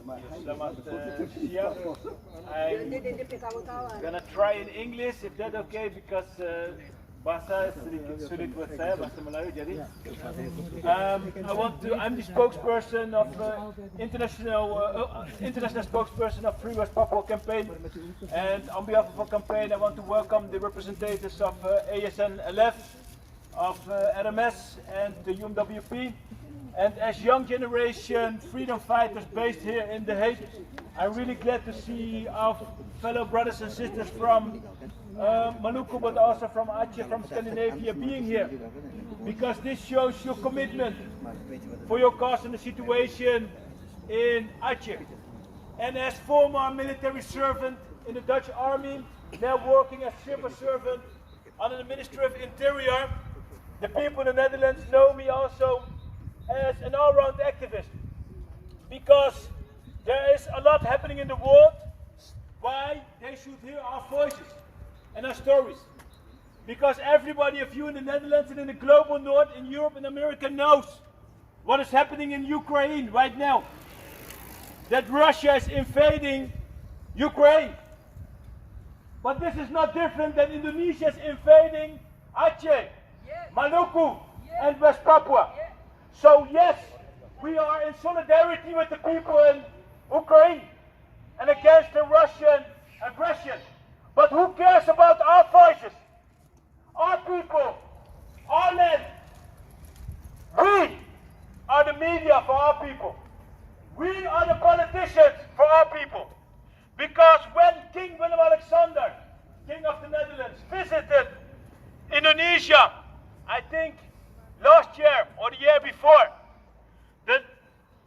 Selamat siang. I'm gonna try in English if that's okay, because bahasa sedikit sulit buat saya, bahasa Melayu. Jadi, I'm the spokesperson of international spokesperson of Free West Papua campaign, and on behalf of our campaign, I want to welcome the representatives of ASN LF, of RMS, and the UMWP. And as young generation freedom fighters based here in The Hague, I'm really glad to see our fellow brothers and sisters from Maluku, but also from Aceh, from Scandinavia, being here. Because this shows your commitment for your cause and the situation in Aceh. And as former military servant in the Dutch army, now working as civil servant under the Ministry of Interior, the people in the Netherlands know me also as an all-round activist, because there is a lot happening in the world why they should hear our voices and our stories. Because everybody of you in the Netherlands and in the global north, in Europe and America, knows what is happening in Ukraine right now. That Russia is invading Ukraine. But this is not different than Indonesia is invading Aceh, Maluku, and West Papua. So yes, we are in solidarity with the people in Ukraine and against the Russian aggression. But who cares about our voices, our people, our land? We are the media for our people. We are the politicians for our people. Because when King Willem-Alexander, King of the Netherlands, visited Indonesia, I think last year or the year before, the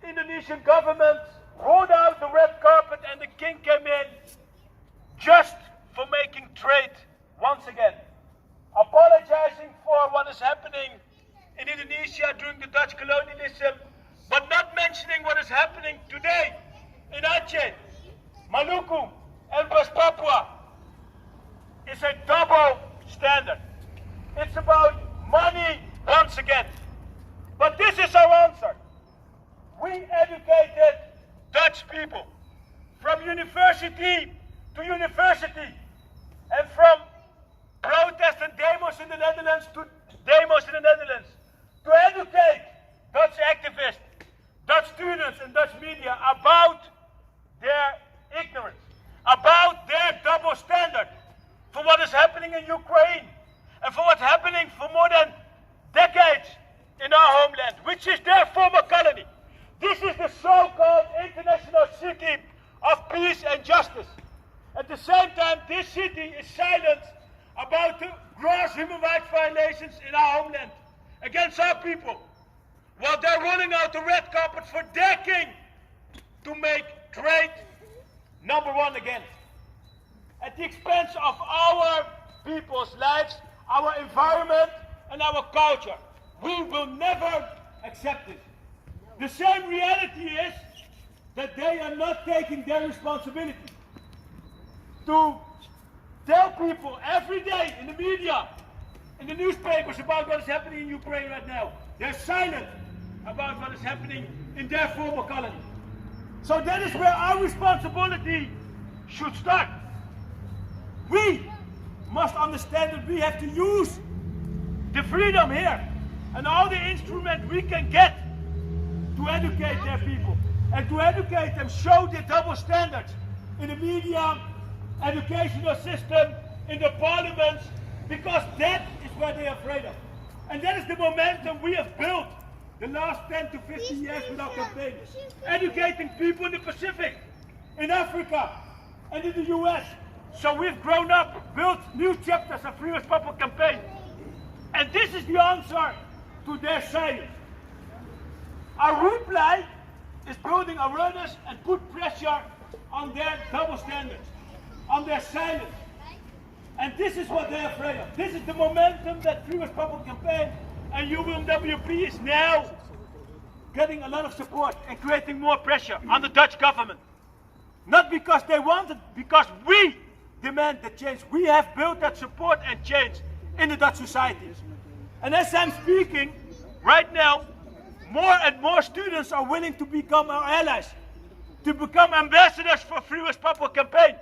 Indonesian government rolled out the red carpet and the king came in just for making trade once again, apologizing for what is happening in Indonesia during the Dutch colonialism, but not mentioning what is happening today in Aceh, Maluku, and West Papua. It's a double standard. It's about money once again. But this is our answer. We educated Dutch people from university to university, and from protests and demos in the Netherlands to demos in the Netherlands, to educate Dutch activists, Dutch students and Dutch media about their ignorance, about their double standard for what is happening in Ukraine and for what's happening for more than decades in our homeland, which is their former colony. This is the so-called international city of peace and justice. At the same time, this city is silent about the gross human rights violations in our homeland against our people, while they're rolling out the red carpet for their king to make trade number one again, at the expense of our people's lives, our environment, and our culture. We will never accept it. The same reality is that they are not taking their responsibility to tell people every day in the media, in the newspapers, about what is happening in Ukraine right now. They're silent about what is happening in their former colony. So that is where our responsibility should start. We must understand that we have to use the freedom here and all the instruments we can get to educate their people and to educate them, show the double standards in the media, educational system, in the parliaments, because that is what they are afraid of. And that is the momentum we have built the last 10 to 15 years with our campaign. Educating people in the Pacific, in Africa, and in the US. So we've grown up, built new chapters of Free West Papua campaign. And this is the answer to their silence. Our reply is building awareness and put pressure on their double standards, on their silence. And this is what they're afraid of. This is the momentum that Free West Papua campaign and UMWP is now getting a lot of support and creating more pressure on the Dutch government. Not because they want it, because we demand the change. We have built that support and change in the Dutch society. And as I'm speaking, right now, more and more students are willing to become our allies. to become ambassadors for Free West Papua campaign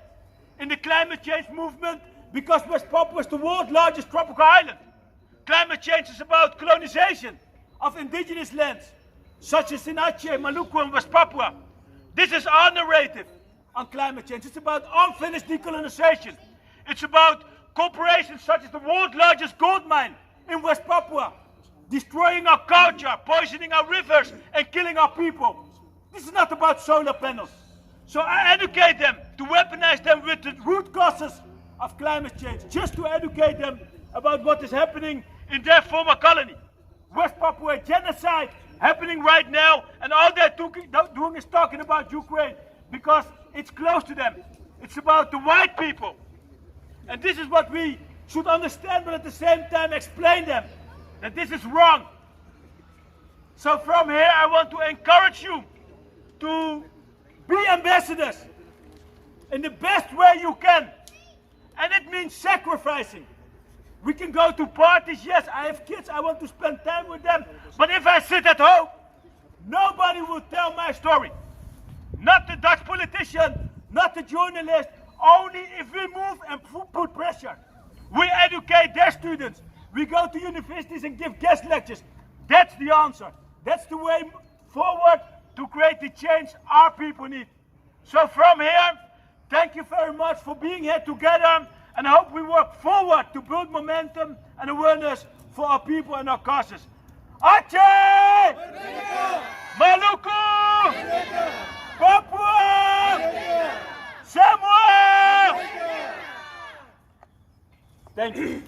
in the climate change movement, because West Papua is the world's largest tropical island. Climate change is about colonization of indigenous lands, such as in Aceh, Maluku and West Papua. This is our narrative on climate change. It's about unfinished decolonization. It's about corporations such as the world's largest gold mine in West Papua, destroying our culture, poisoning our rivers, and killing our people. This is not about solar panels. So I educate them to weaponize them with the root causes of climate change, just to educate them about what is happening in their former colony. West Papua genocide happening right now, and all they're doing is talking about Ukraine because it's close to them. It's about the white people. And this is what we should understand, but at the same time explain them that this is wrong. So from here I want to encourage you to be ambassadors in the best way you can. And it means sacrificing. We can go to parties, yes, I have kids, I want to spend time with them. But if I sit at home, nobody will tell my story. Not the Dutch politician, not the journalist, only if we move and put pressure. We educate their students. We go to universities and give guest lectures. That's the answer. That's the way forward to create the change our people need. So from here, thank you very much for being here together, and I hope we work forward to build momentum and awareness for our people and our causes. Aceh! Maluku! Papua! Samoa! Thank you.